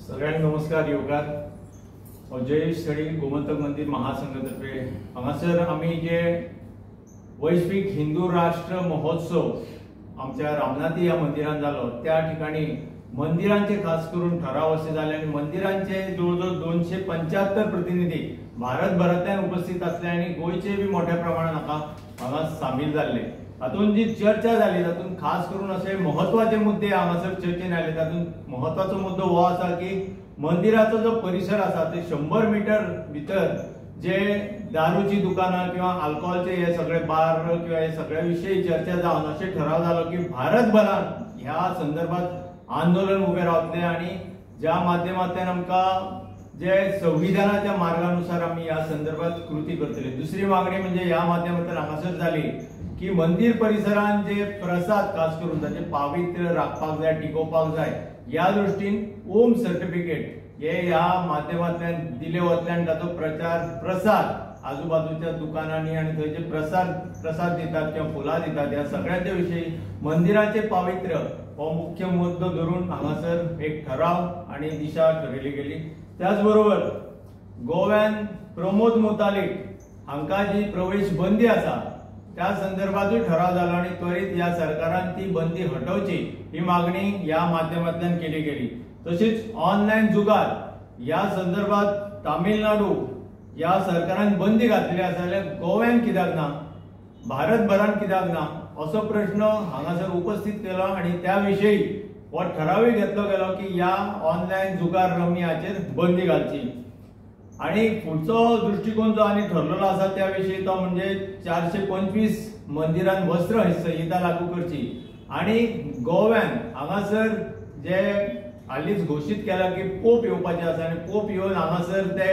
सगळ्यांना नमस्कार योगात जय श्री गोमंतक मंदिर महासंघातर्फे हांगासर आम्ही जे वैश्विक हिंदू राष्ट्र महोत्सव आमच्या रामनाथी या मंदिरात झालो त्या ठिकाणी मंदिरांचे खास करून ठराव असे झाले आणि मंदिरांचे जवळजवळ 275 प्रतिनिधी भारतभरातल्यान उपस्थित असले आणि गोयचे बी मोठ्या प्रमाणात हांगा सामील झाले। हातून जी चर्चा झाली तातून खास करून असे महत्वाचे मुद्दे हांगासर चर्चेन आले। तातून महत्वाचो मुद्दो हो आसा की मंदिराचो जो परिसर आसा ते 100 मीटर भितर जे दारूची दुकानां किंवा अल्कोहोलचे हे सगळे बार किंवा हे सगळ्या विषयी चर्चा जावन असे ठराव झालो की भारतभरात ह्या संदर्भात आंदोलन उभे रावतले आणि ज्या माध्यमांतल्यान आमकां जे संविधानाच्या मार्गानुसार आम्ही या संदर्भात कृती करतले। दुसरी मागणी म्हणजे या माध्यमांतल्यान हांगासर झाली की मंदिर परिसरात जे प्रसाद खास करून ताचे पावित्र्य राखपाक जाय टिकोवपाक जाय या दृष्टीन ओम सर्टिफिकेट हे ह्या माध्यमांतल्यान दिले वतल्यान ताचो प्रसाद आजूबाजूच्या दुकानांनी आणि थंयचे प्रसाद दितात किंवा फुलां दितात या सगळ्याच्या विषयी मंदिराचे पावित्र्य हो मुख्य मुद्दो धरून हांगासर एक ठराव आणि दिशा ठरयली गेली। त्याचबरोबर गोव्यान प्रमोद मुतालिक हांका जी प्रवेश बंदी आसा त्या संदर्भातूय ठराव झाला आणि त्वरित या सरकारान ती बंदी हटवची ही मागणी या माध्यमांतल्यान केली गेली। तशीच ऑनलाईन जुगार या संदर्भात तामिळनाडू या सरकारान बंदी घातली आसा जाल्यार गोव्यान कित्याक ना भारतभरात कित्याक ना असो प्रश्न हांगासर उपस्थित केलो आणि त्याविषयी हो ठरावय घेतलो गेलो की या ऑनलाईन जुगार रमी बंदी घालची। आणि पुढचो दृष्टिकोन जो आनी ठरलेलो आसा त्याविषयी तो म्हणजे 425 मंदिरांत वस्त्र संहिता लागू करची आणि गोव्यान हांगासर जे हालींच घोषित केला की पोप येवपाचे आसा आणि पोप येवन हांगासर ते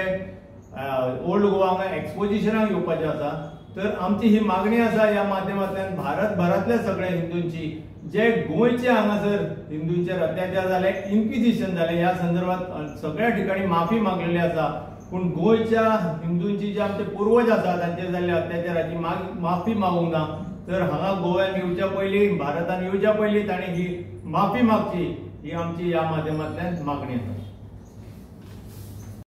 ओल्ड गोवा एक्सपोजिशनाक येवपाचे आसा। तर आमची ही मागणी आसा या माध्यमांतल्यान भारतभरातल्या सगळ्या हिंदूंची जे गोयचे हांगासर हिंदूंचेर अत्याचार जाले इन्क्विजिशन जाले या संदर्भात सगळ्या ठिकाणी माफी मागलेली आसा। पण गोयच्या हिंदूंची जे आमचे पूर्वज आसा तांचेर जाल्ल्या अत्याचाराची माफी मागूंक ना। तर हांगा गोव्यान येवच्या पयलीं भारतान येवच्या पयलीं ताणें ही माफी मागची ही आमची या माध्यमांतल्यान मागणी आसा।